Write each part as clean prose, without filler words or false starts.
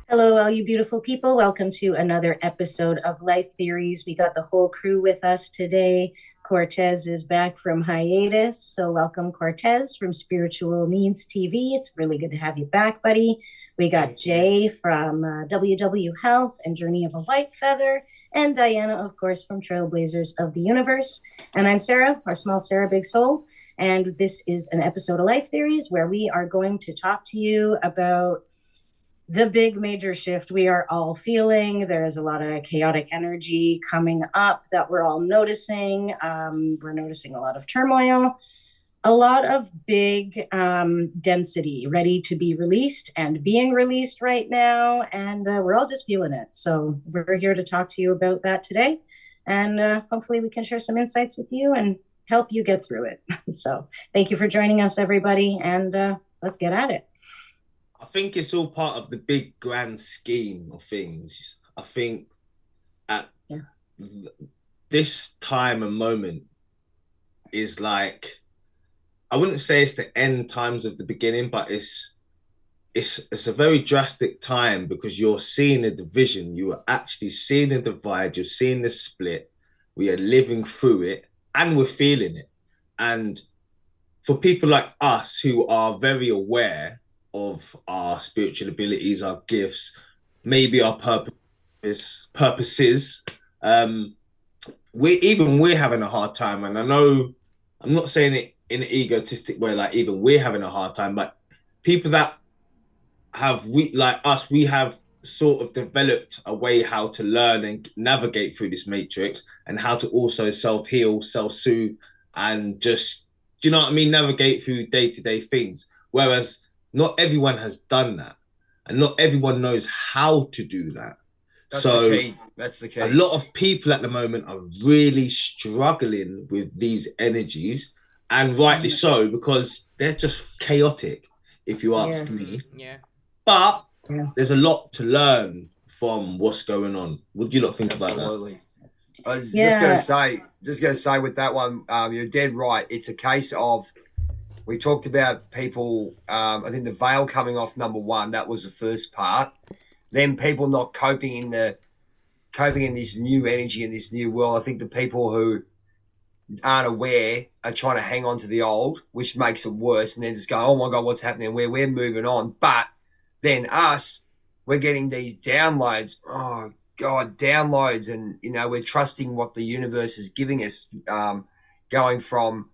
Hello, all you beautiful people. Welcome to another episode of Life Theories. We got the whole crew with us today. Cortez is back from hiatus. So, welcome, Cortez from Spiritual Needs TV. It's really good to have you back, buddy. We got Jay from WWHealth and Journey of a White Feather, and Diana, of course, from Trailblazers of the Universe. And I'm Sarah, our small Sarah Big Soul. And this is an episode of Life Theories where we are going to talk to you about the big major shift we are all feeling. There's a lot of chaotic energy coming up that we're all noticing. We're noticing a lot of turmoil, a lot of big density ready to be released and being released right now. And we're all just feeling it. So we're here to talk to you about that today. And hopefully we can share some insights with you and help you get through it. So thank you for joining us, everybody. And let's get at it. I think it's all part of the big grand scheme of things. I think at this time and moment is like, I wouldn't say it's the end times of the beginning, but it's a very drastic time because you're seeing a division. You are actually seeing a divide. You're seeing the split. We are living through it and we're feeling it. And for people like us who are very aware of our spiritual abilities, our gifts, maybe our purposes, we're having a hard time. And I know I'm not saying it in an egotistic way, like even we're having a hard time, but people that like us, we have sort of developed a way how to learn and navigate through this matrix and how to also self-heal, self-soothe, and just, do you know what I mean, navigate through day-to-day things. Whereas not everyone has done that, and not everyone knows how to do that. That's the key. That's the key. A lot of people at the moment are really struggling with these energies, and rightly so, because they're just chaotic, if you ask me. Yeah. But there's a lot to learn from what's going on. What do you not think about that? Absolutely. I was just going to say with that one, you're dead right. It's a case of, we talked about people, I think the veil coming off, number one, that was the first part. Then people not coping in this new energy, in this new world. I think the people who aren't aware are trying to hang on to the old, which makes it worse, and then just go, oh my God, what's happening? We're moving on. But then we're getting these downloads. Oh God, downloads. And, we're trusting what the universe is giving us, going from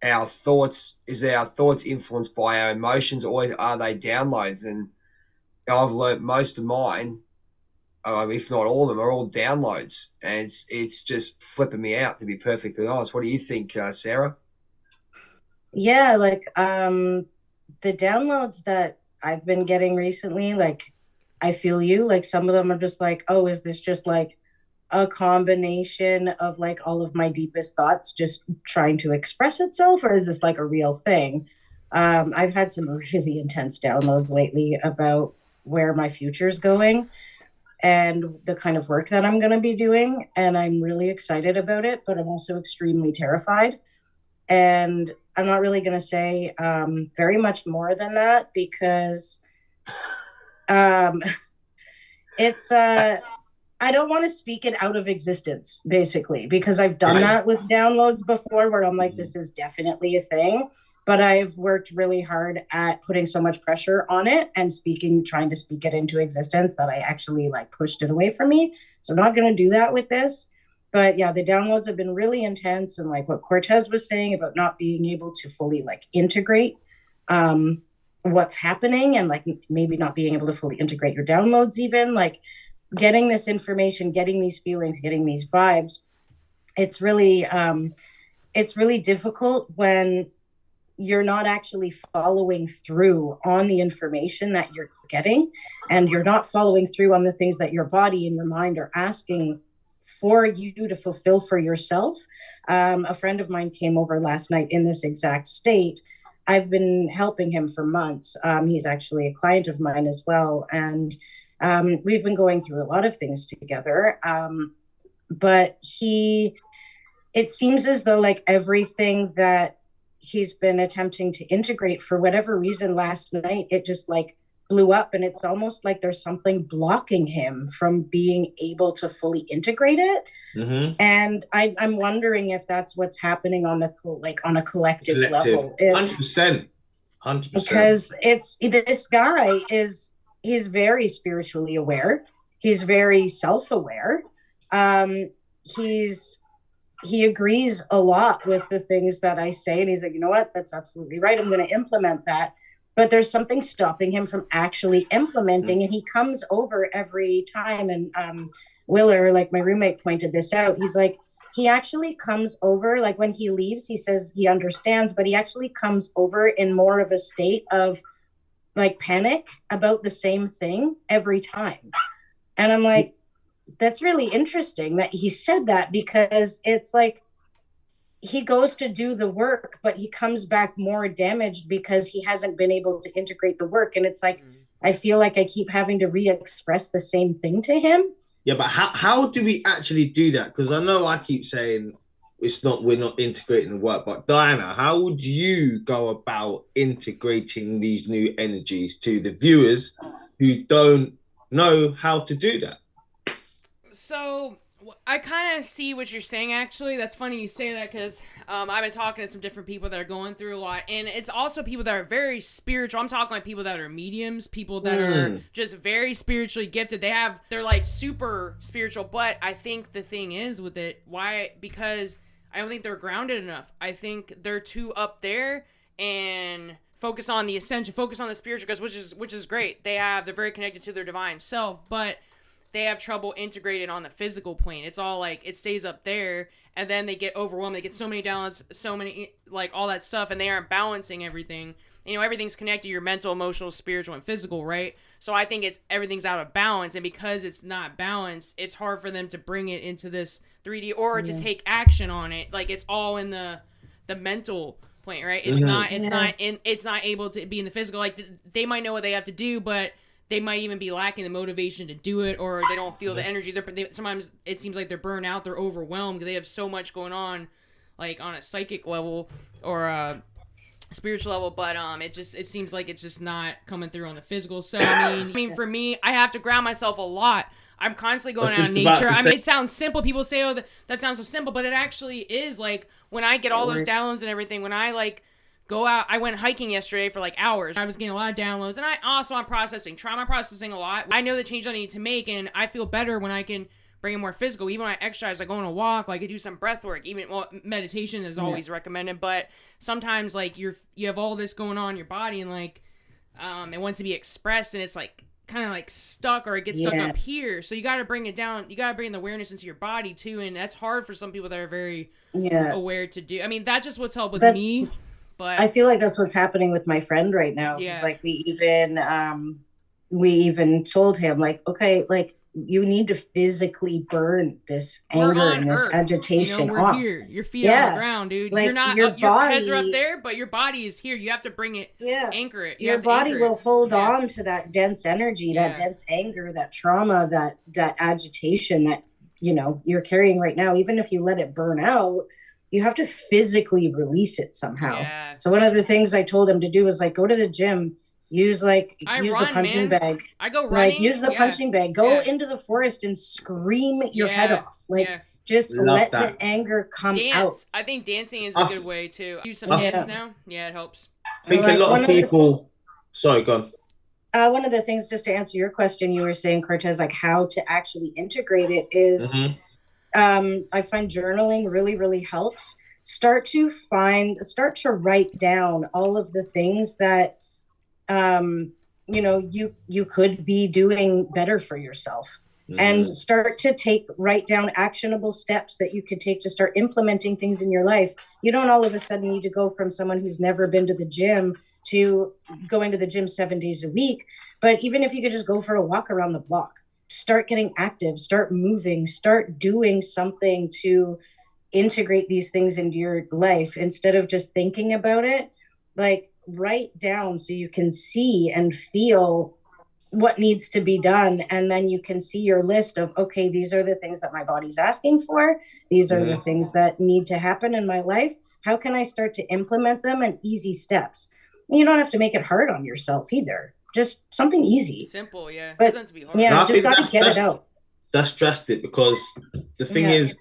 our thoughts. Is our thoughts influenced by our emotions, or are they downloads? And I've learnt most of mine, if not all of them, are all downloads, and it's just flipping me out, to be perfectly honest. What do you think, Sarah? Yeah, like the downloads that I've been getting recently, like I feel you, like some of them are just like, oh, is this just like a combination of like all of my deepest thoughts just trying to express itself, or is this like a real thing? I've had some really intense downloads lately about where my future's going and the kind of work that I'm going to be doing, and I'm really excited about it, but I'm also extremely terrified. And I'm not really going to say very much more than that, because it's I don't want to speak it out of existence, basically, because I've done that with downloads before where I'm like, this is definitely a thing. But I've worked really hard at putting so much pressure on it and trying to speak it into existence that I actually like pushed it away from me. So I'm not going to do that with this. But yeah, the downloads have been really intense. And like what Cortez was saying about not being able to fully like integrate what's happening, and like maybe not being able to fully integrate your downloads, even like getting this information, getting these feelings, getting these vibes. It's really difficult when you're not actually following through on the information that you're getting, and you're not following through on the things that your body and your mind are asking for you to fulfill for yourself. A friend of mine came over last night in this exact state. I've been helping him for months. He's actually a client of mine as well. And we've been going through a lot of things together. But it seems as though like everything that he's been attempting to integrate. For whatever reason, last night it just like blew up, and it's almost like there's something blocking him from being able to fully integrate it. And I'm wondering if that's what's happening on the on a collective level. 100%. Because it's this guy he's very spiritually aware. He's very self-aware. He agrees a lot with the things that I say, and he's like, you know what, that's absolutely right, I'm going to implement that. But there's something stopping him from actually implementing. And he comes over every time, and Willer, like my roommate, pointed this out. He's like, he actually comes over, like when he leaves, he says he understands, but he actually comes over in more of a state of like panic about the same thing every time. And I'm like, that's really interesting that he said that, because it's like he goes to do the work, but he comes back more damaged because he hasn't been able to integrate the work. And it's like, I feel like I keep having to re-express the same thing to him. Yeah, but how do we actually do that? Because I know I keep saying we're not integrating the work, but Diana, how would you go about integrating these new energies to the viewers who don't know how to do that? So I kind of see what you're saying, actually. That's funny you say that, because I've been talking to some different people that are going through a lot, and it's also people that are very spiritual. I'm talking like people that are mediums, people that are just very spiritually gifted. They're like super spiritual, but I think the thing is with it, why? Because I don't think they're grounded enough. I think they're too up there and focus on the ascension, focus on the spiritual, which is great. They're very connected to their divine self, but they have trouble integrated on the physical plane. It's all like, it stays up there, and then they get overwhelmed. They get so many downloads, so many, like, all that stuff, and they aren't balancing everything. You know, everything's connected, your mental, emotional, spiritual, and physical, right? So I think everything's out of balance, and because it's not balanced, it's hard for them to bring it into this 3D or to take action on it. Like, it's all in the mental point, right? It's it's not able to be in the physical. Like, they might know what they have to do, but they might even be lacking the motivation to do it, or they don't feel the energy. Sometimes it seems like they're burnt out, they're overwhelmed. They have so much going on, like on a psychic level or a spiritual level, but it seems like it's just not coming through on the physical. So I mean, for me, I have to ground myself a lot. I'm constantly going out in nature. I mean, it sounds simple. People say, "Oh, that sounds so simple," but it actually is. Like, when I get all those downloads and everything, when I like go out, I went hiking yesterday for like hours. I was getting a lot of downloads, and I'm processing trauma, processing a lot. I know the change I need to make, and I feel better when I can bring it more physical. Even when I exercise, I go on a walk, like I do some breath work. Even meditation is always recommended, but sometimes like you have all this going on in your body, and like it wants to be expressed, and it's like kind of like stuck, or it gets stuck up here. So you got to bring it down. You got to bring the awareness into your body too, and that's hard for some people that are very aware to do. I mean, that's just what's helped with me. But I feel like that's what's happening with my friend right now. It's like we even told him, like, okay, like, you need to physically burn this anger and this agitation we're off. Here. Your feet on the ground, dude. Like, you're not your heads are up there, but your body is here. You have to bring it, anchor it. Your body will hold on to that dense energy, that dense anger, that trauma, that agitation that, you're carrying right now. Even if you let it burn out, you have to physically release it somehow. So one of the things I told him to do was like, go to the gym, use the punching bag. I go running. Like, use the punching bag. Go into the forest and scream your head off. Like, just let the anger come out. I think dancing is a good way to use some dance now. Yeah, it helps. I think a lot of people. Sorry, go on. One of the things, just to answer your question, you were saying, Cortez, like how to actually integrate it is. I find journaling really, really helps. Start to write down all of the things that, you could be doing better for yourself, and start to write down actionable steps that you could take to start implementing things in your life. You don't all of a sudden need to go from someone who's never been to the gym to going to the gym 7 days a week. But even if you could just go for a walk around the block, start getting active, start moving, start doing something to integrate these things into your life instead of just thinking about it. Like, write down so you can see and feel what needs to be done. And then you can see your list of, okay, these are the things that my body's asking for. These are the things that need to happen in my life. How can I start to implement them in easy steps? You don't have to make it hard on yourself either. Just something easy. Simple, yeah. It But doesn't have to be hard. yeah, I just think got to get it out. that's drastic, because the thing Yeah. is,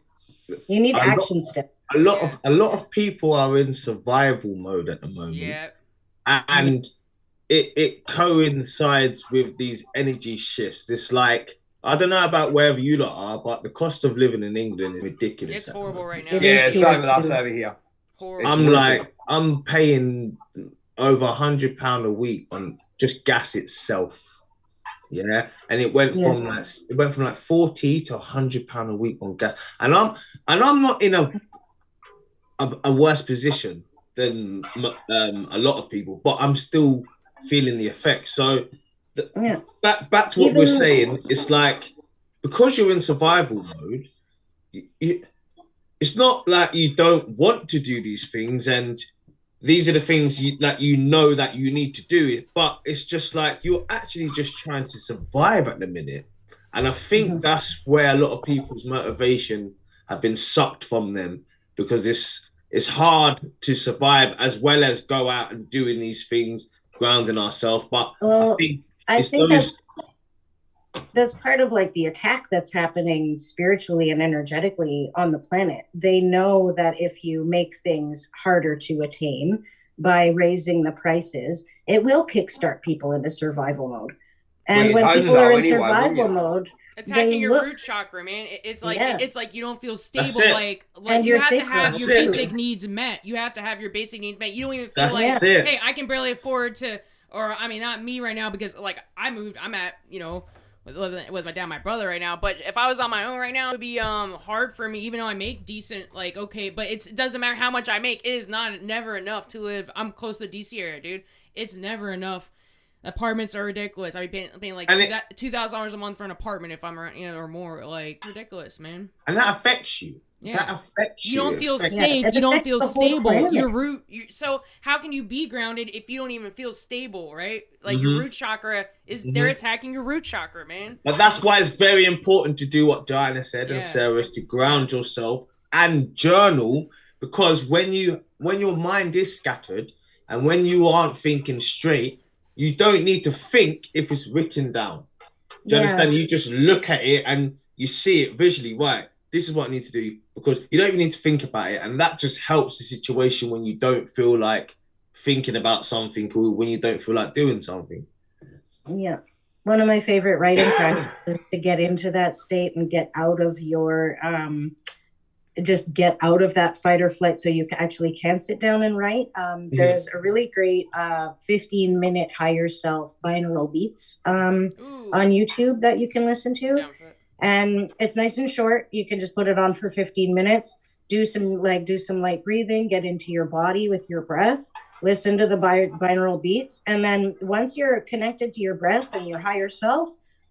You need a action steps. a lot of people are in survival mode at the moment. Yeah. And it coincides with these energy shifts. It's like, I don't know about wherever you lot are, but the cost of living in England is ridiculous. It's at the horrible moment. right now. It Yeah, is same here with us too. over here. Horrible. I'm brutal. like, I'm paying over £100 a week on just gas itself. Yeah, and it went from like 40 to £100 a week on gas, and I'm not in a worse position than a lot of people, but I'm still feeling the effects. So back to what we're saying, it's like, because you're in survival mode, it's not like you don't want to do these things, and these are the things that you know that you need to do it, but it's just like you're actually just trying to survive at the minute. And I think that's where a lot of people's motivation have been sucked from them, because it's hard to survive as well as go out and doing these things, grounding ourselves. But I think that's part of like the attack that's happening spiritually and energetically on the planet. They know that if you make things harder to attain by raising the prices, it will kickstart people into survival mode. And when people are in survival mode, attacking your root chakra, man. It's like you don't feel stable. Like you have to have your basic needs met. You have to have your basic needs met. You don't even feel hey, I can barely afford to, or I mean, not me right now, because like I moved. I'm at, you know, with my dad and my brother right now. But if I was on my own right now, it would be hard for me, even though I make decent, like, okay, but it doesn't matter how much I make. It is never enough to live. I'm close to the DC area, dude. It's never enough. Apartments are ridiculous. I'd be paying like $2,000 a month for an apartment if I'm, you know, or more. Like, ridiculous, man. And that affects you. Yeah. That affects you. You don't feel safe. You don't feel stable. Your root. So how can you be grounded if you don't even feel stable, right? Like your root chakra they're attacking your root chakra, man. But that's why it's very important to do what Diana said and Sarah, is to ground yourself and journal, because when your mind is scattered and when you aren't thinking straight, you don't need to think if it's written down. Do you understand? You just look at it and you see it visually. Right, this is what I need to do, because you don't even need to think about it. And that just helps the situation when you don't feel like thinking about something, or when you don't feel like doing something. Yeah. One of my favorite writing practices is to get into that state and get out of your just get out of that fight or flight, so you can sit down and write. There's a really great 15-minute higher self binaural beats on YouTube that you can listen to. And it's nice and short. You can just put it on for 15 minutes, do some light breathing, get into your body with your breath, listen to the binaural beats. And then once you're connected to your breath and your higher self,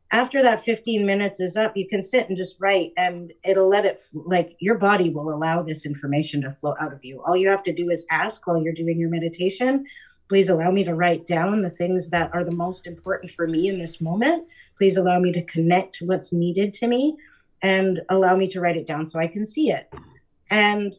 after that 15 minutes is up, you can sit and just write, and it'll let it, like, your body will allow this information to flow out of you. All you have to do is ask while you're doing your meditation, please allow me to write down the things that are the most important for me in this moment. Please allow me to connect what's needed to me, and allow me to write it down so I can see it. And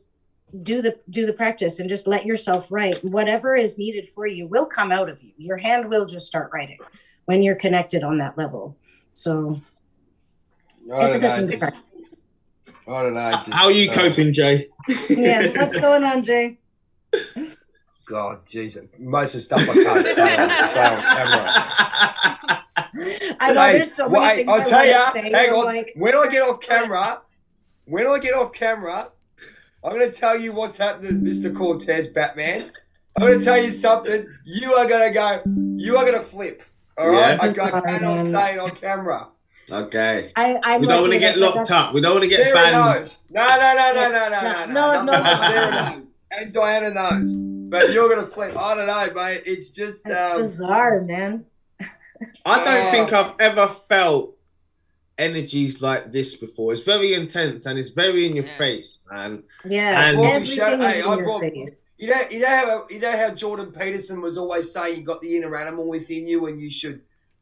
do the practice and just let yourself write. Whatever is needed for you will come out of you. Your hand will just start writing when you're connected on that level. So it's a good thing. I don't know. How are you coping, Jay? Yeah, what's going on, Jay? God, jeez, most of the stuff I can't say on camera. I know there's so many things I'll tell you. Hang on. Like, when I get off camera, I'm going to tell you what's happening, Mr. Cortez, Batman. I'm going to tell you something. You are going to flip. All right? I cannot say it on camera. Okay. We don't want to get locked up. We don't want to get banned. No. Sarah knows. And Diana knows. But you're going to flip. I don't know, mate. It's just... It's bizarre, man. I don't think I've ever felt energies like this before. It's very intense and it's very in your face, man. Yeah. And everything is in your face. You know how Jordan Peterson was always saying you got the inner animal within you, and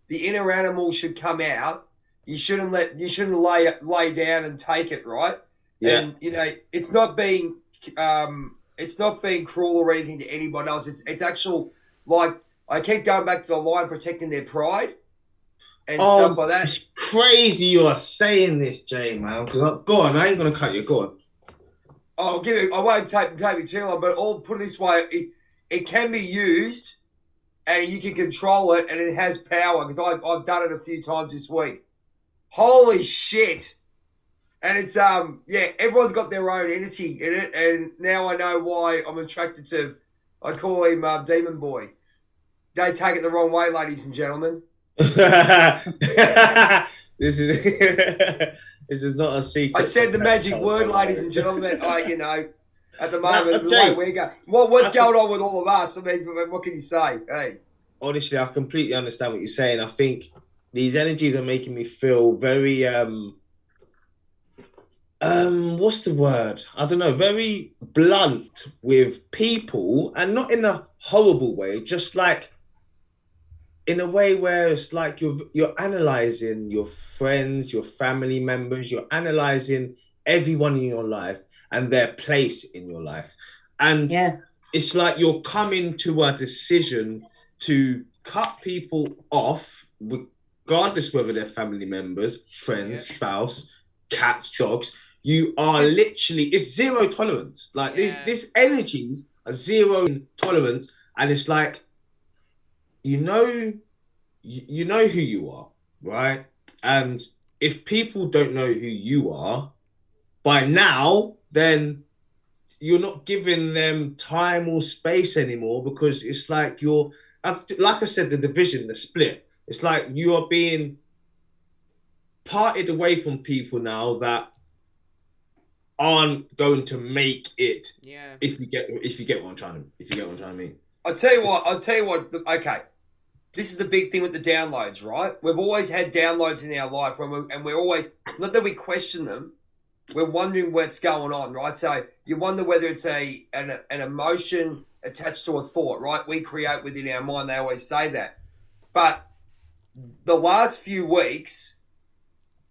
the inner animal should come out. You shouldn't lay down and take it, right? Yeah. And it's not being it's not being cruel or anything to anyone else. It's actual, like, I keep going back to the line protecting their pride and stuff like that. It's crazy you are saying this, Jay, man. Because go on, I ain't gonna cut you. Go on. I won't take it too long, but I'll put it this way: it can be used, and you can control it, and it has power. Because I've done it a few times this week. Holy shit! And it's everyone's got their own entity in it, and now I know why I'm attracted to. I call him Demon Boy. Don't take it the wrong way, ladies and gentlemen. This is this is not a secret. I said the magic word, ladies and gentlemen. At the moment, the way we go. What's going on with all of us? I mean, what can you say? Hey, honestly, I completely understand what you're saying. I think these energies are making me feel very what's the word? I don't know, very blunt with people, and not in a horrible way, just like in a way where it's like you're analyzing your friends, your family members, you're analyzing everyone in your life and their place in your life. And it's like you're coming to a decision to cut people off, regardless whether they're family members, friends, spouse, cats, dogs. You are literally, it's zero tolerance. Like this energies are zero tolerance. And it's like, you know who you are, right? And if people don't know who you are by now, then you're not giving them time or space anymore, because it's like like I said, the division, the split. It's like you are being parted away from people now that aren't going to make it. Yeah. If you get what I'm trying to mean. I'll tell you what. Okay, this is the big thing with the downloads, right? We've always had downloads in our life, and we're always, not that we question them, we're wondering what's going on, right? So you wonder whether it's an emotion attached to a thought, right? We create within our mind. They always say that, but the last few weeks,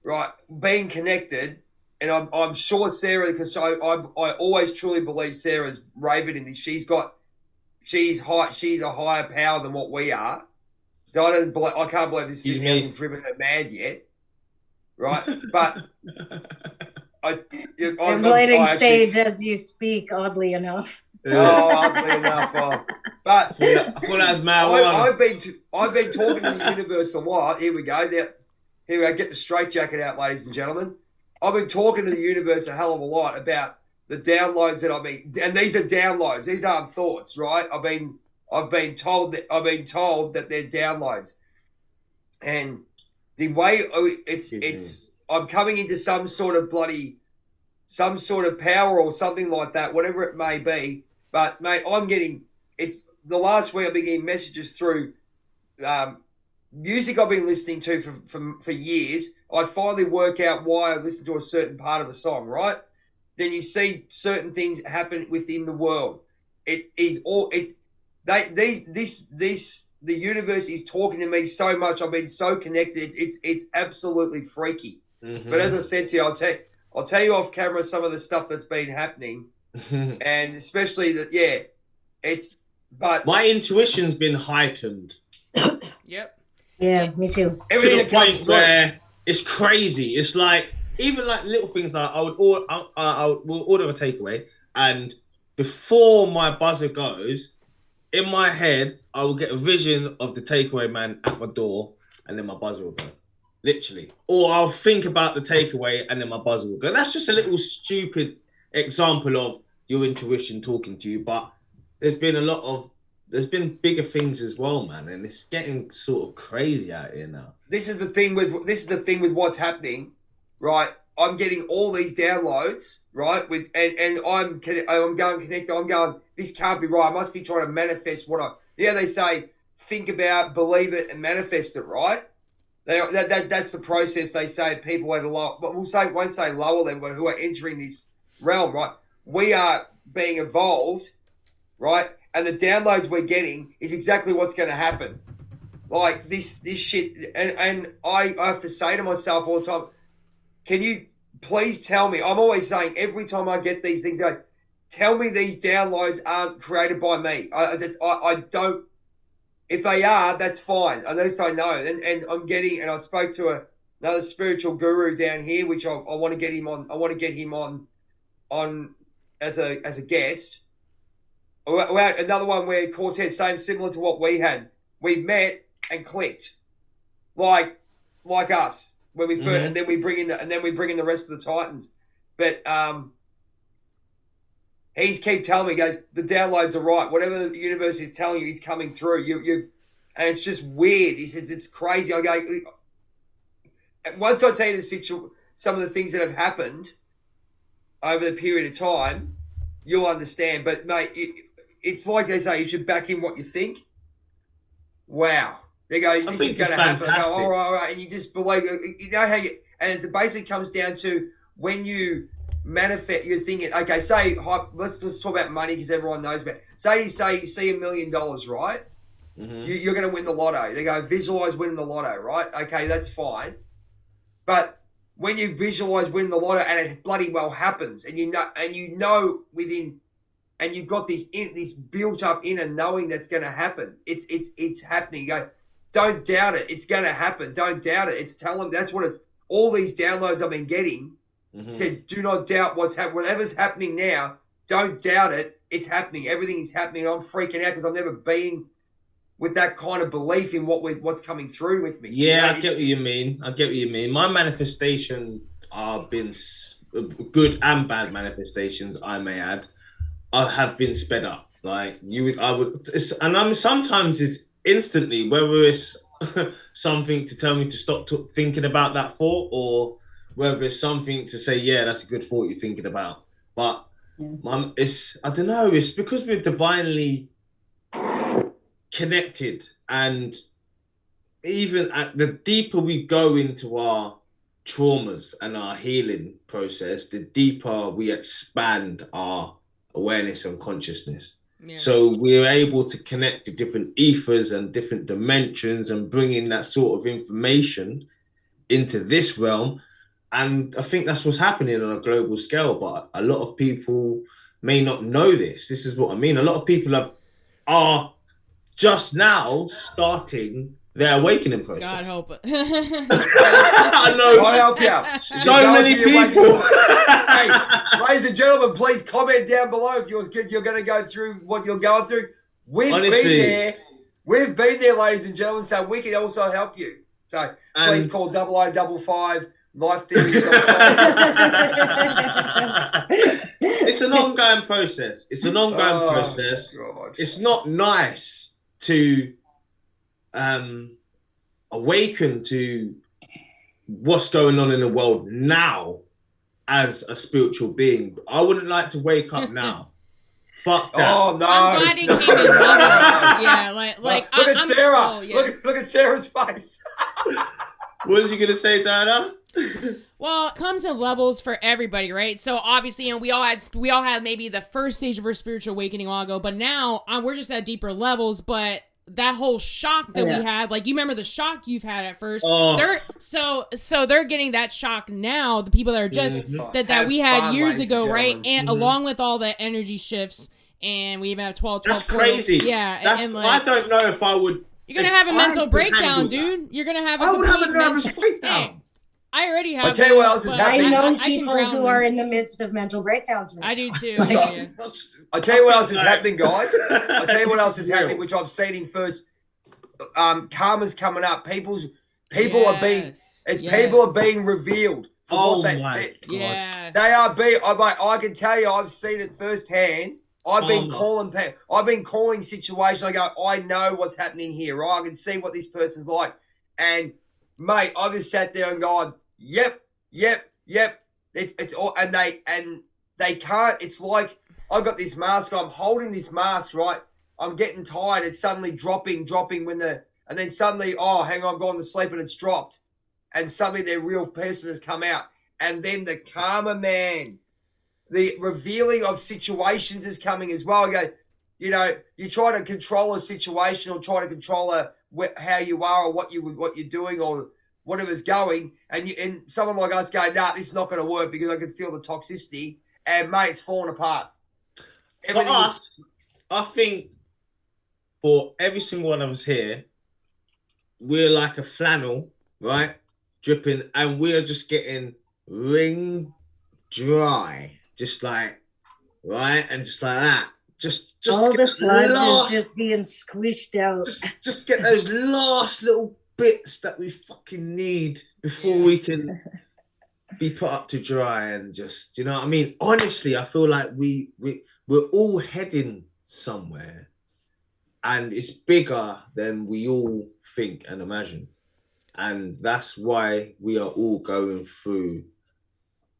right, being connected. And I'm sure Sarah, because I always truly believe Sarah's raving in this. She's a higher power than what we are. So I can't believe this thing hasn't driven her mad yet, right? But I'm avoiding stage as you speak. Oddly enough. Oddly enough. But I've been talking to the universe a lot. Here we go. Here we go. Get the straitjacket out, ladies and gentlemen. I've been talking to the universe a hell of a lot about the downloads that and these are downloads. These aren't thoughts, right? I've been told that they're downloads, and the way I'm coming into some sort of power or something like that, whatever it may be. But mate, I'm getting it. The last week I've been getting messages through music I've been listening to for years. I finally work out why I listen to a certain part of a song, right? Then you see certain things happen within the world. The universe is talking to me so much. I've been so connected. It's absolutely freaky. Mm-hmm. But as I said to you, I'll tell you off camera some of the stuff that's been happening, and especially that But my intuition's been heightened. Yep. Yeah, me too. Everything to the point where it's crazy. It's like even like little things like I will order a takeaway, and before my buzzer goes, in my head I will get a vision of the takeaway man at my door, and then my buzzer will go. Literally. Or I'll think about the takeaway and then my buzzer will go. That's just a little stupid example of your intuition talking to you, but there's been bigger things as well, man, and it's getting sort of crazy out here now. This is the thing with what's happening, right? I'm getting all these downloads, right? And I'm going connected. I'm going, this can't be right. I must be trying to manifest they say, think about, believe it, and manifest it, right? That's the process. They say people at a low, but won't say lower than, but who are entering this realm, right? We are being evolved, right? And the downloads we're getting is exactly what's going to happen. Like this shit. And I have to say to myself all the time, can you please tell me? I'm always saying every time I get these things, tell me these downloads aren't created by me. I don't. If they are, that's fine. At least I know. And I'm getting. And I spoke to another spiritual guru down here, which I want to get him on. I want to get him on as a guest. Another one where Cortez, similar to what we had. We met and clicked, like us when we first, and then we bring in the rest of the Titans. But he's keep telling me, he goes, the downloads are right. Whatever the universe is telling you, he's coming through. You, and it's just weird. He says it's crazy. I go, once I tell you some of the things that have happened over the period of time, you'll understand. But mate, it's like they say, you should back in what you think. Wow. They go, this is going to happen. I go, all right. And you just believe, you know how you, and it basically comes down to when you manifest, you're thinking, okay, say, let's talk about money because everyone knows about it. Say you see $1 million, right? You're going to win the lotto. They go, visualize winning the lotto, right? Okay, that's fine. But when you visualize winning the lotto and it bloody well happens, and you know within, and you've got this built up inner knowing that's going to happen. It's happening. You go, don't doubt it. It's going to happen. Don't doubt it. That's what it's. All these downloads I've been getting said, do not doubt whatever's happening now. Don't doubt it. It's happening. Everything is happening. I'm freaking out because I've never been with that kind of belief in what's coming through with me. Yeah, I get what you mean. My manifestations have been good and bad manifestations, I may add. I have been sped up. Like sometimes it's instantly, whether it's something to tell me to stop thinking about that thought, or whether it's something to say, yeah, that's a good thought you're thinking about. But I don't know. It's because we're divinely connected, and even at the deeper we go into our traumas and our healing process, the deeper we expand our awareness and consciousness. Yeah. So we're able to connect to different ethers and different dimensions and bring in that sort of information into this realm. And I think that's what's happening on a global scale. But a lot of people may not know this. This is what I mean. A lot of people are just now starting their awakening process. God help it. I know. God help you. So many people. Hey, ladies and gentlemen, please comment down below if you're going to go through what you're going through. We've been there. We've been there, ladies and gentlemen, so we can also help you. So please call 0055 Life Theory. It's an ongoing process. Process. God. It's not nice to awaken to what's going on in the world now as a spiritual being. I wouldn't like to wake up now. Fuck that. Oh no! I'm glad it came in levels. Yeah, like look at Sarah. Oh, yeah. Look at Sarah's face. What was you gonna say, Dana? Well, it comes in levels for everybody, right? So obviously, we all had maybe the first stage of our spiritual awakening a while ago, but now we're just at deeper levels. But that whole shock that we had, like, you remember the shock you've had at first. So they're getting that shock now. The people that are just that we had years ago, right? And along with all the energy shifts, and we even have 12. That's crazy. Yeah, I don't know if I would. You're gonna have a mental breakdown, dude. You're gonna have. I would have a nervous breakdown. Hey, I already have. I'll tell you what else is happening. I know people who are in the midst of mental breakdowns. Right I do too. I'll tell you what else is happening, guys. I'll tell you what else is happening, which I've seen in first. Karma's coming up. People are being revealed. For what my God. Yeah. They are being. I can tell you, I've seen it firsthand. I've been calling situations. I go, I know what's happening here, right? I can see what this person's like, and mate, I just sat there and gone, yep. It's all, and they can't. It's like I've got this mask. I'm holding this mask, right? I'm getting tired. It's suddenly dropping and then suddenly, hang on, I've gone to sleep and it's dropped, and suddenly their real person has come out, and then the karma man. The revealing of situations is coming as well. I go, you try to control a situation or try to control how you are or what you're doing or whatever's going, and someone like us go, nah, this is not going to work because I can feel the toxicity, and mate, it's falling apart. For us, I think for every single one of us here, we're like a flannel, right? Dripping, and we're just getting wring dry, just like, right? And just like that. Just all get the sludge last, is just being squished out. Just get those last little bits that we fucking need before we can be put up to dry and just, you know what I mean? Honestly, I feel like we're all heading somewhere, and it's bigger than we all think and imagine. And that's why we are all going through,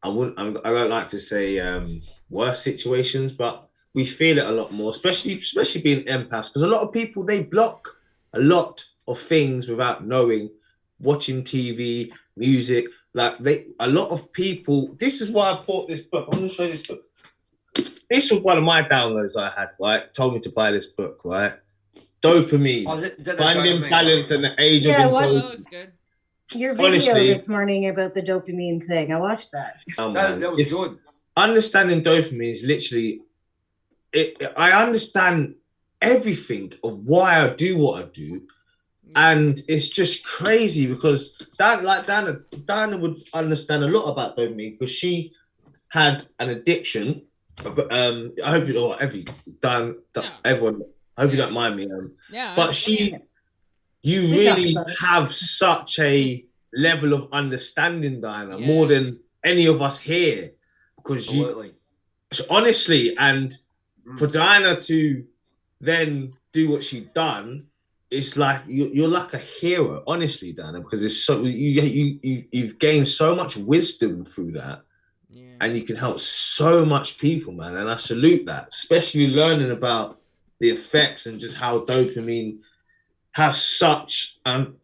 I don't like to say worse situations, but we feel it a lot more, especially being empaths, because a lot of people, they block a lot of things without knowing, watching TV, music. Like a lot of people, this is why I bought this book. I'm going to show you this book. This was one of my downloads I had, right? Told me to buy this book, right? Dopamine. Oh, is that Finding dopamine balance in the age of indulgence. That looks good. Your video this morning about the dopamine thing. I watched that. Oh, that was good. Understanding dopamine is literally, I understand everything of why I do what I do. And it's just crazy because Diana would understand a lot about dopamine because she had an addiction. I hope you know everyone. I hope you don't mind me. But you really have such a level of understanding, Diana, more than any of us here, because honestly, and for Diana to then do what she done. It's like you're like a hero, honestly, Dana, because it's so you've gained so much wisdom through that, and you can help so much people, man. And I salute that, especially learning about the effects and just how dopamine has such an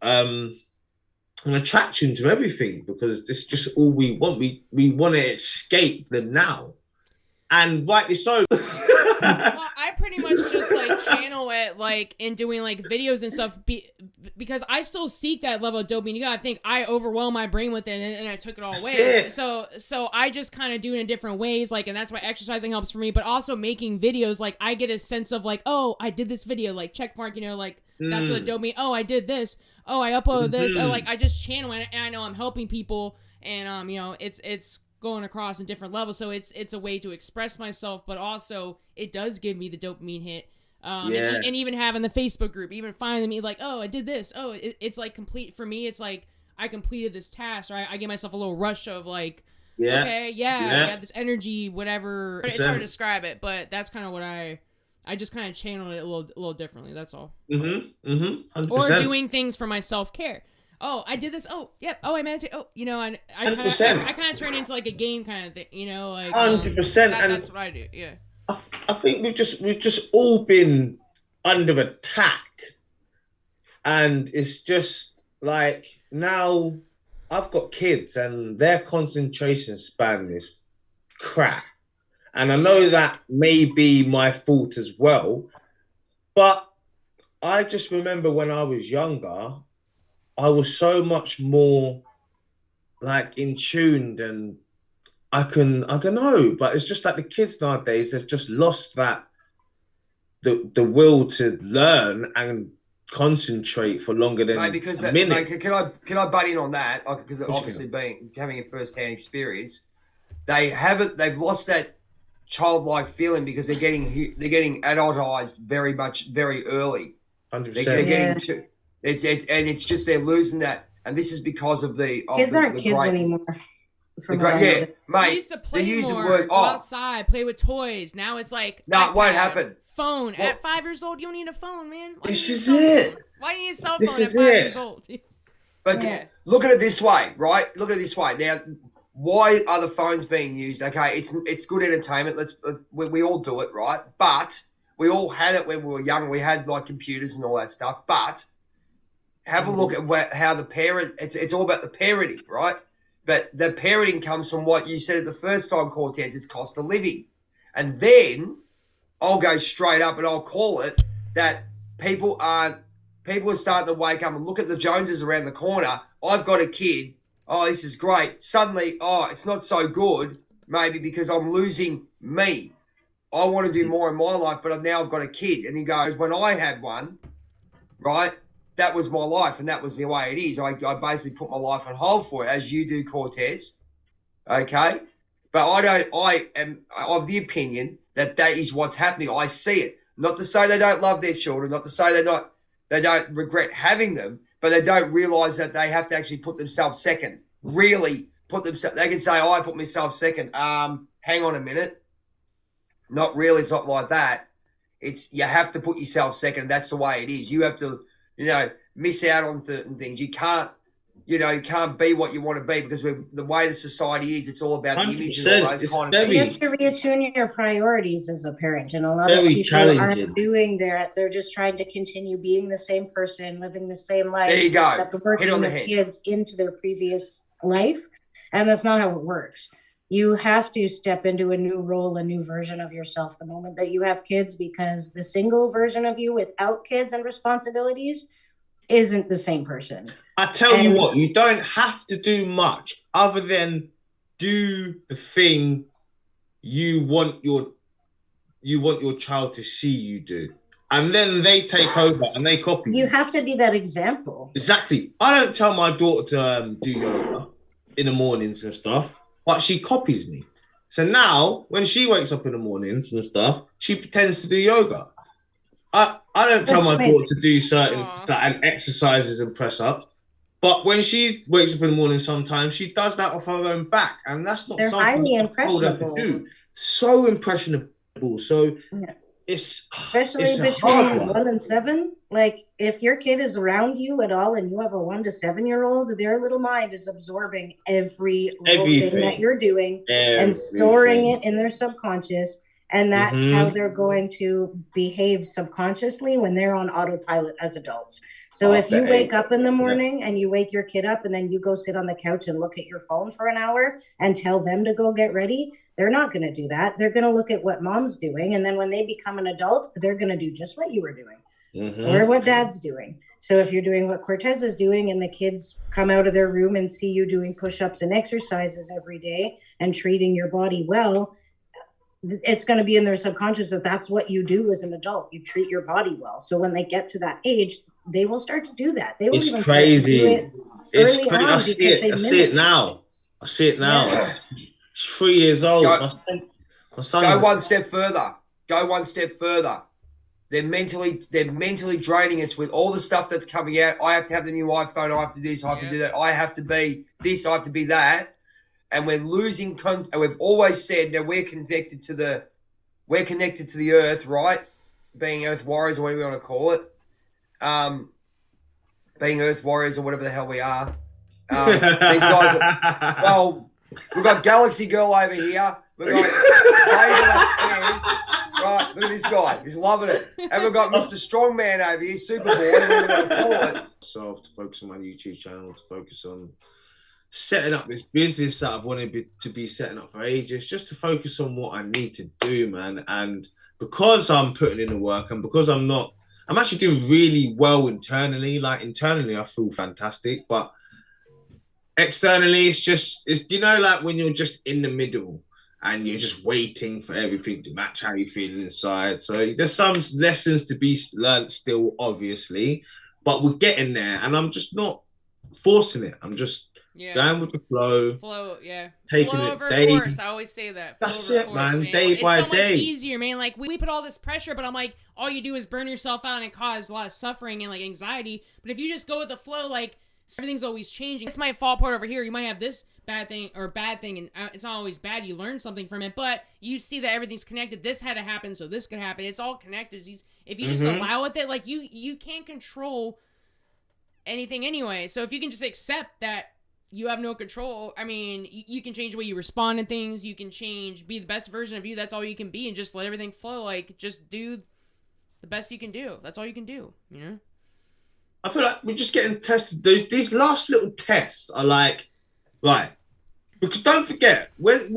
attraction to everything, because it's just all we want. We want to escape the now, and rightly so. Well, I pretty much just like channel it like in doing like videos and stuff because I still seek that level of dopamine. You gotta think I overwhelm my brain with it and I took it all away. So I just kind of do it in different ways, like, and that's why exercising helps for me. But also making videos, like I get a sense of like, oh, I did this video, like check mark, you know, like that's what dopamine. Oh, I did this. Oh, I uploaded this. Oh, like I just channel it and I know I'm helping people, and you know, it's going across in different levels, so it's a way to express myself, but also it does give me the dopamine hit. And even having the Facebook group, even finding me like, oh, I did this, oh, it's like complete for me. It's like I completed this task, right? I give myself a little rush of like, I got this energy, whatever. It's hard to describe it, but that's kind of what I just kind of channeled it a little differently. That's all. 100%. Or doing things for my self-care. Oh, I did this. Oh, yep. Oh, I meditate. Oh, you know, and I kind of turn into like a game kind of thing, you know, like 100%. That's what I do. Yeah. I think we've just all been under attack, and it's just like now I've got kids and their concentration span is crap, and I know that may be my fault as well, but I just remember when I was younger, I was so much more like in tuned, and I don't know, but it's just like the kids nowadays, they've just lost that, the will to learn and concentrate for longer than a minute. Mate, can I butt in on that? Because obviously having a first-hand experience, they've lost that childlike feeling because they're getting adultized very early. 100%. They're getting too. It's just they're losing that, and this is because of the kids aren't kids anymore. Mate. We used to play more, go outside, play with toys. Now it's like it won't happen. Phone at 5 years old, you don't need a phone, man. This is it. Why do you need a cell phone at 5 years old? But look at it this way, right? Look at it this way. Now, why are the phones being used? Okay, it's good entertainment. We all do it, right? But we all had it when we were young. We had like computers and all that stuff, but have a look at how the parent, it's all about the parenting, right? But the parenting comes from what you said at the first time, Cortez, it's cost of living. And then I'll go straight up and I'll call it that people are starting to wake up and look at the Joneses around the corner. I've got a kid. Oh, this is great. Suddenly, it's not so good, maybe because I'm losing me. I want to do more in my life, but now I've got a kid. And he goes, when I had one, right, that was my life, and that was the way it is. I basically put my life on hold for it, as you do, Cortez. Okay? But I am of the opinion that is what's happening. I see it. Not to say they don't love their children, not to say they don't regret having them, but they don't realise that they have to actually put themselves second. Really put themselves. They can say, "Oh, I put myself second." Hang on a minute. Not really. It's not like that. It's you have to put yourself second. That's the way it is. You have to, miss out on certain things. You can't. You can't be what you want to be because the way the society is, it's all about the image and all those kind of things. You have to reattune your priorities as a parent, and a lot of people aren't doing that. They're just trying to continue being the same person, living the same life. There you go. Hit on the head. Kids into their previous life, and that's not how it works. You have to step into a new role, a new version of yourself the moment that you have kids, because the single version of you without kids and responsibilities isn't the same person. I tell you what, you don't have to do much other than do the thing you want your child to see you do. And then they take over and they copy you. You have to be that example. Exactly. I don't tell my daughter to do yoga in the mornings and stuff, but she copies me. So now when she wakes up in the mornings and stuff, she pretends to do yoga. I don't tell my daughter to do certain exercises and press ups, but when she wakes up in the morning, sometimes she does that off her own back, and that's not something highly impressionable. To do. So impressionable. So it's especially between 1 and 7. Like if your kid is around you at all, and you have a 1 to 7-year-old, their little mind is absorbing every little thing that you're doing and storing it in their subconscious. And that's how they're going to behave subconsciously when they're on autopilot as adults. So if you wake up in the morning and you wake your kid up and then you go sit on the couch and look at your phone for an hour and tell them to go get ready, they're not going to do that. They're going to look at what mom's doing. And then when they become an adult, they're going to do just what you were doing or what dad's doing. So if you're doing what Cortez is doing and the kids come out of their room and see you doing push-ups and exercises every day and treating your body well, it's going to be in their subconscious that that's what you do as an adult. You treat your body well. So when they get to that age, they will start to do that. They will even crazy. Start to do it it's early crazy. on. I see it now. Yeah. She's 3 years old. My son Go one step further. They're mentally draining us with all the stuff that's coming out. I have to have the new iPhone. I have to do this. I have to do that. I have to be this. I have to be that. And we're losing and we've always said that we're connected to the earth, right? Being earth warriors or whatever you want to call it. Being earth warriors or whatever the hell we are. These guys we've got Galaxy Girl over here. We've got David upstairs. Right, look at this guy. He's loving it. And we've got Mr. Strongman over here, Superboy, whatever you want to call it. So to focus on my YouTube channel, to focus on setting up this business that I've wanted to be setting up for ages, just to focus on what I need to do, man. And because I'm putting in the work and because I'm actually doing really well internally. Like internally, I feel fantastic, but externally, it's like when you're just in the middle and you're just waiting for everything to match how you feel inside. So there's some lessons to be learned still, obviously, but we're getting there, and I'm just not forcing it. I'm just going with the flow. Taking flow it over day. Force. I always say that. That's it, man. Day by day. It's so much easier, man. Like we put all this pressure, but I'm like, all you do is burn yourself out and cause a lot of suffering and like anxiety. But if you just go with the flow, like everything's always changing. This might fall apart over here. You might have this bad thing, and it's not always bad. You learn something from it, but you see that everything's connected. This had to happen, so this could happen. It's all connected. If you just allow it, that like you can't control anything anyway. So if you can just accept that you have no control, I mean, you can change the way you respond to things. You can be the best version of you. That's all you can be, and just let everything flow. Like, just do the best you can do. That's all you can do, you know? I feel like we're just getting tested. These last little tests are like, right, because don't forget, when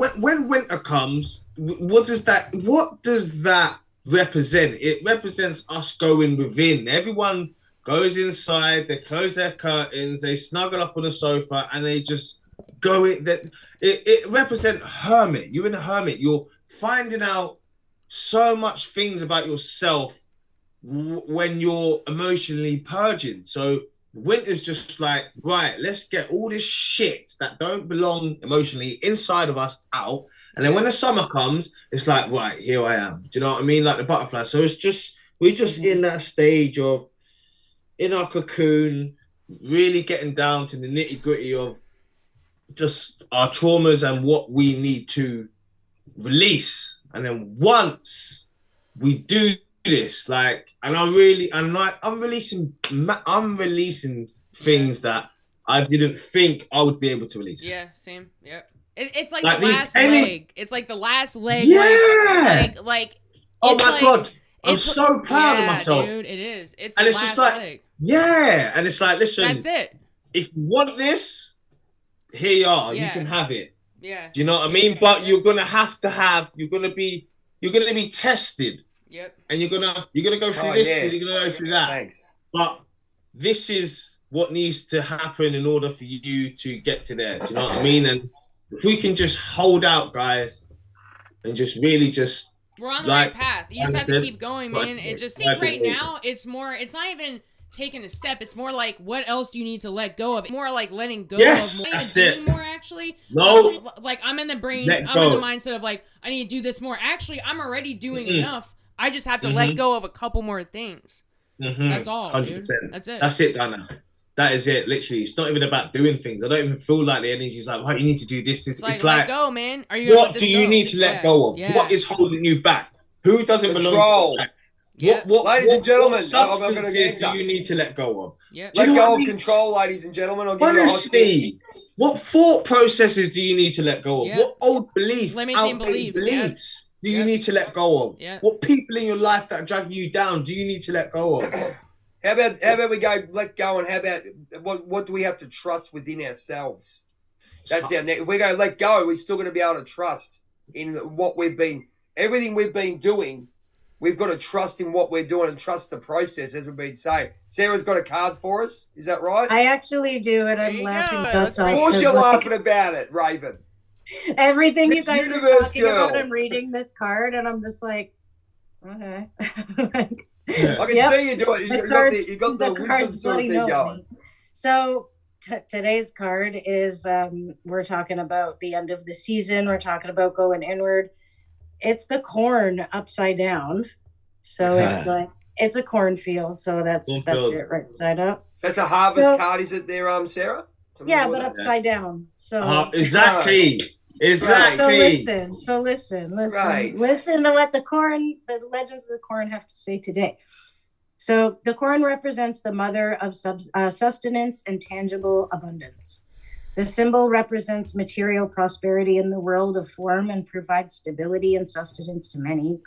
winter comes, what does that represent? It represents us going within. Everyone goes inside, they close their curtains, they snuggle up on the sofa, and they just go it represents hermit. You're in a hermit. You're finding out so much things about yourself when you're emotionally purging. So winter's just like, right, let's get all this shit that don't belong emotionally inside of us out. And then when the summer comes, it's like, right, here I am. Do you know what I mean? Like the butterfly. So it's just, we're just in that stage of, in our cocoon, really getting down to the nitty gritty of just our traumas and what we need to release. And then once we do this, like, and I'm releasing things that I didn't think I would be able to release. Yeah, same. Yeah. It's like Like the last leg. It's like the last leg. Yeah. Like oh my like, God. I'm so proud of myself. Dude, it is. It's and the it's last just like, leg. Yeah. And it's like, listen. That's it. If you want this, here you are. Yeah. You can have it. Yeah. Do you know what I mean? But you're gonna you're gonna be tested. Yep. And you're gonna go through this, and you're gonna go through that. Thanks. But this is what needs to happen in order for you to get to there. Do you know what I mean? And if we can just hold out, guys, and just really just we're on the right path. You just have to keep going, man. It just think right now it's not even taking a step. It's more like, what else do you need to let go of? It's more like letting go of more. That's it. Doing more, actually. No. Like I'm in the brain. I'm in the mindset of like, I need to do this more. Actually, I'm already doing enough. I just have to let go of a couple more things. That's all, 100%. Dude. That's it. That's it, Dana. That is it. Literally, it's not even about doing things. I don't even feel like the energy's like, right, you need to do this. It's like, let go, man. Are you? What do you need to let go of? What is holding you back? Who doesn't belong? What, ladies and gentlemen, I'm going to get do you need to let go of? Let go of control, ladies and gentlemen. I'll give you a hot tip. What thought processes do you need to let go of? What old beliefs, limiting beliefs do you need to let go of? What people in your life that drag you down do you need to let go of? How about we go let go, and how about what do we have to trust within ourselves? That's our next. If we go let go, we're still going to be able to trust in what everything we've been doing. We've got to trust in what we're doing and trust the process, as we've been saying. Sarah's got a card for us. Is that right? I actually do, and I'm laughing. Of course you're laughing about it, Raven. Everything Miss you guys are talking about, I'm reading this card, and I'm just like, okay. I can see you doing it. You got the wisdom sort of thing going. So today's card is, we're talking about the end of the season. We're talking about going inward. It's the corn upside down. So it's like, it's a cornfield. So that's it right side up. That's a harvest card, is it there, Sarah? Yeah, but upside down. So exactly. So listen. Right. Listen to what the legends of the corn have to say today. So the corn represents the mother of sustenance and tangible abundance. The symbol represents material prosperity in the world of form and provides stability and sustenance to many.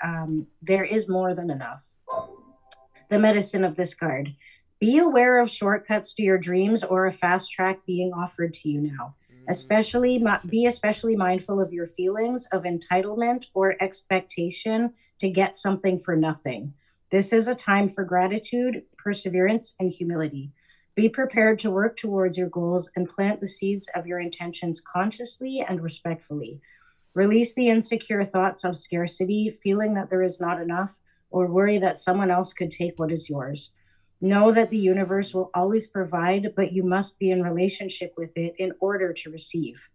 There is more than enough. The medicine of this card. Be aware of shortcuts to your dreams or a fast track being offered to you now. Be especially mindful of your feelings of entitlement or expectation to get something for nothing. This is a time for gratitude, perseverance, and humility. Be prepared to work towards your goals and plant the seeds of your intentions consciously and respectfully. Release the insecure thoughts of scarcity, feeling that there is not enough, or worry that someone else could take what is yours. Know that the universe will always provide, but you must be in relationship with it in order to receive.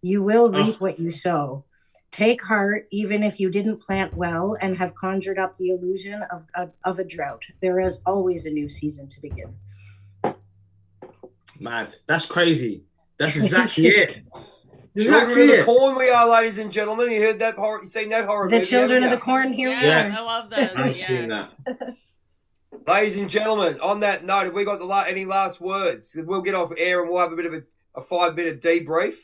You will reap what you sow. Take heart, even if you didn't plant well and have conjured up the illusion of a drought. There is always a new season to begin. Mad. That's crazy. That's exactly it. Children of the corn we are, ladies and gentlemen. You heard that horror? You seen that horror? The children of the corn here. Yes, I love that. I've seen that. Ladies and gentlemen, on that note, have we got any last words? We'll get off air and we'll have a bit of a 5-minute debrief,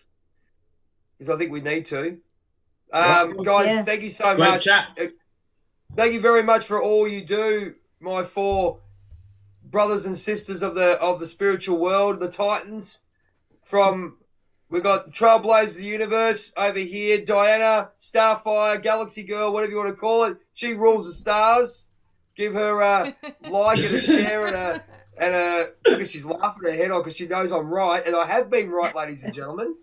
because I think we need to. Guys, thank you so much. Thank you very much for all you do, my 4 brothers and sisters of the spiritual world, the Titans. We've got Trailblazers of the Universe over here, Diana, Starfire, Galaxy Girl, whatever you want to call it. She rules the stars. Give her a like and a share and a she's laughing her head on because she knows I'm right, and I have been right, ladies and gentlemen.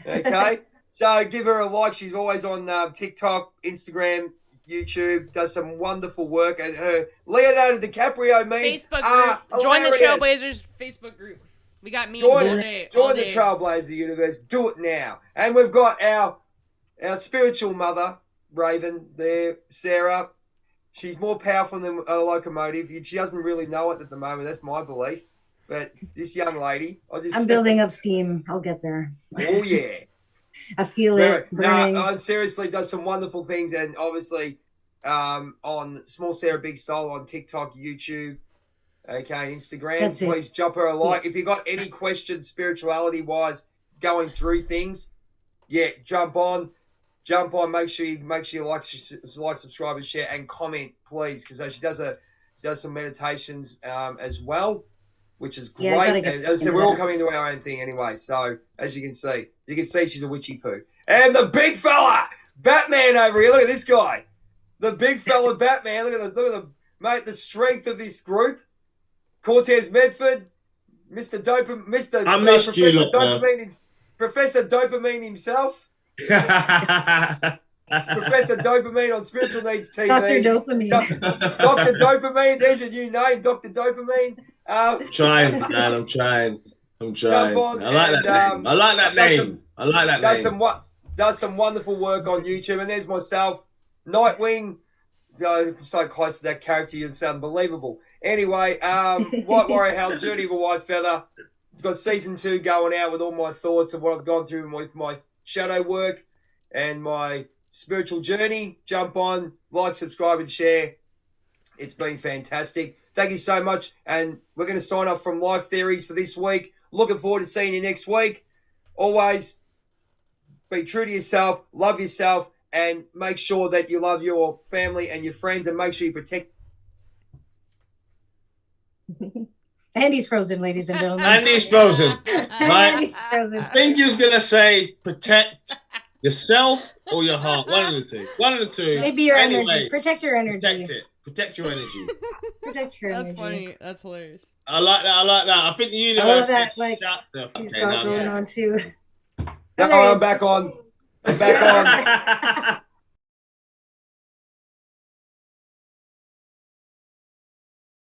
Okay, so give her a like. She's always on TikTok, Instagram, YouTube, does some wonderful work, and her Leonardo DiCaprio memes Facebook are group. Join the hilarious. Trailblazers Facebook group. We got memes Join all it. day. Join all the day. Trailblazer universe. Do it now. And we've got our spiritual mother, Raven, there, Sarah. She's more powerful than a locomotive. She doesn't really know it at the moment. That's my belief. But this young lady, I'm building up steam. I'll get there. Oh, yeah. I feel it burning. No, seriously, does some wonderful things. And obviously on Small Sarah Big Soul on TikTok, YouTube, okay, Instagram. Please drop her a like. Yeah. If you got any questions spirituality-wise going through things, jump on. Make sure you like, subscribe, and share, and comment, please, because she does some meditations as well, which is great. And as I said, we're all coming into our own thing anyway. So as you can see she's a witchy poo. And the big fella, Batman over here. Look at this guy, the big fella, Batman. Look at the strength of this group. Cortez Medford, Professor Dopamine, Professor Dopamine himself. Professor Dopamine on Spiritual Needs TV. Dr. Dopamine. Dr. Dopamine. There's your new name, Dr. Dopamine. I'm trying, man. I'm trying. I like that name. Does some wonderful work on YouTube. And there's myself, Nightwing. So close to that character, it's unbelievable. Anyway, White Warrior Health, Journey of a White Feather. I've got season 2 going out with all my thoughts of what I've gone through with my shadow work and my spiritual journey. Jump on, like, subscribe, and share. It's been fantastic. Thank you so much. And we're going to sign off from Life Theories for this week. Looking forward to seeing you next week. Always be true to yourself, love yourself, and make sure that you love your family and your friends, and make sure you protect. Andy's frozen, ladies and gentlemen. Andy's frozen. Right? Andy's frozen. I think he was going to say protect yourself or your heart. One of the two. Maybe your energy. Protect your energy. Protect it. Protect your energy. Protect your energy. That's funny. That's hilarious. I like that. I think the universe that, like, shut the she's got going on too. I'm back on.